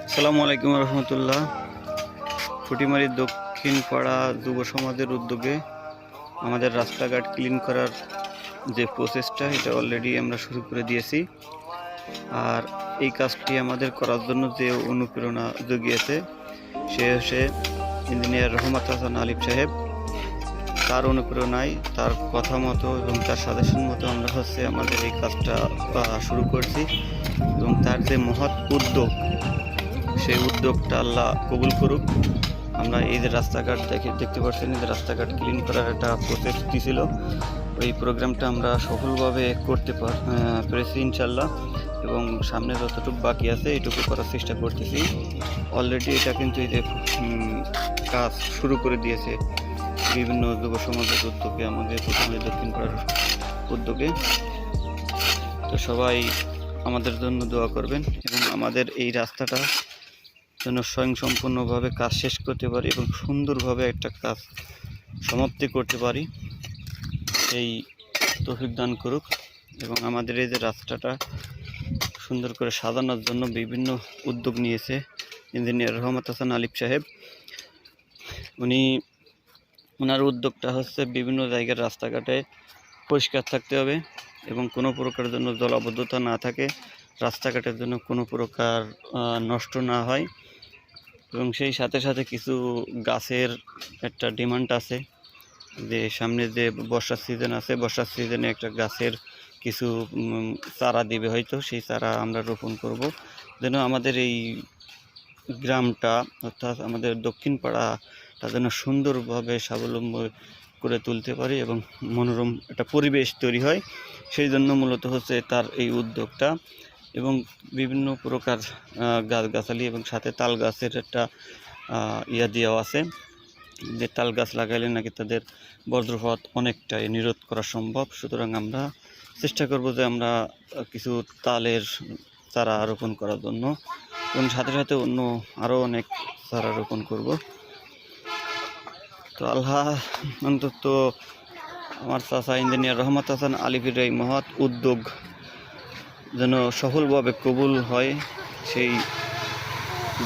আসসালামু আলাইকুম রহমতুল্লাহ। ফুটিমারি দক্ষিণ পাড়া যুব সমাজের উদ্যোগে আমাদের রাস্তাঘাট ক্লিন করার যে প্রসেসটা এটা অলরেডি আমরা শুরু করে দিয়েছি। আর এই কাজটি আমাদের করার জন্য যে অনুপ্রেরণা জুগিয়েছে সে হচ্ছে ইঞ্জিনিয়ার রহমত হাসান আলিফ সাহেব। তার অনুপ্রেরণায়, তার কথা মতো এবং তার সাজেশন মতো আমরা আমাদের এই কাজটা শুরু করছি। এবং তার যে মহৎ উদ্যোগ, সেই উদ্যোগটা আল্লাহ কবুল করুক। আমরা এই যে রাস্তাঘাট দেখতে পাচ্ছেন, এই যে রাস্তাঘাট ক্লিন করার একটা প্রসেস ছিল, ওই প্রোগ্রামটা আমরা সফলভাবে করতে পেরেছি ইনশাল্লাহ। এবং সামনে যতটুকু বাকি আছে এটুকু করার চেষ্টা করতেছি। অলরেডি এটা কিন্তু এই যে কাজ শুরু করে দিয়েছে বিভিন্ন যুব সমাজের উদ্যোগে, আমাদের প্রথমে দক্ষিণ পাড়ার উদ্যোগে। তো সবাই আমাদের জন্য দোয়া করবেন এবং আমাদের এই রাস্তাটা যেন স্বয়ংসম্পূর্ণভাবে কাজ শেষ করতে পারি এবং সুন্দরভাবে একটা কাজ সমাপ্তি করতে পারি, এই তৌফিক দান করুক। এবং আমাদের এই যে রাস্তাটা সুন্দর করে সাজানোর জন্য বিভিন্ন উদ্যোগ নিয়েছে ইঞ্জিনিয়ার রহমত হাসান আলিফ সাহেব। ওনার উদ্যোগটা বিভিন্ন জায়গার রাস্তাঘাটে পরিষ্কার থাকতে হবে এবং কোনো প্রকার জন্য জলাবদ্ধতা না থাকে, রাস্তাঘাটের জন্য কোনো প্রকার নষ্ট না হয়। এবং সেই সাথে সাথে কিছু গাছের একটা ডিমান্ড আছে, যে সামনে যে বর্ষার সিজন আছে, বর্ষার সিজনে একটা গাছের কিছু চারা দিবে, হয়তো সেই চারা আমরা রোপণ করব, যেন আমাদের এই গ্রামটা অর্থাৎ আমাদের দক্ষিণ পাড়াটা যেন সুন্দরভাবে স্বাবলম্বী করে তুলতে পারি এবং মনোরম একটা পরিবেশ তৈরি হয়। সেই জন্য মূলত তার এই উদ্যোগটা। এবং বিভিন্ন প্রকার গাছগাছালি এবং সাথে তাল গাছের একটা দেওয়া আছে, যে তাল গাছ লাগাইলে নাকি তাদের বজ্রপাত অনেকটাই নিরোধ করা সম্ভব। সুতরাং আমরা চেষ্টা করব যে আমরা কিছু তালের চারা রোপণ করার জন্য, এবং সাথে সাথে অন্য আরও অনেক চারা রোপণ করব। তো আল্লাহ অন্তত আমার চাচা ইঞ্জিনিয়ার রহমত হাসান আলিফের এই মহৎ উদ্যোগ যেন সফলভাবে কবুল হয়, সেই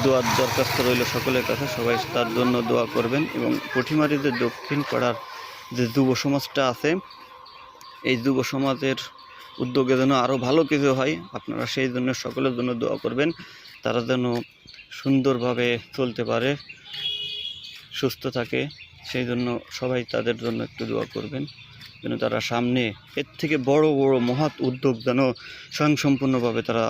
দোয়ার দরখাস্ত রইল সকলের কাছে। সবাই তার জন্য দোয়া করবেন। এবং পুঠিমারির যে দক্ষিণ পাড়ার যে যুব সমাজটা আছে, এই যুব সমাজের উদ্যোগে যেন আরও ভালো কিছু হয়, আপনারা সেই জন্য সকলের জন্য দোয়া করবেন। তারা যেন সুন্দরভাবে চলতে পারে, সুস্থ থাকে, সেই জন্য সবাই তাদের জন্য একটু দোয়া করবেন, যেন তারা সামনে এর থেকে বড় বড় মহৎ উদ্যোগ যেন স্বয়ংসম্পূর্ণভাবে তারা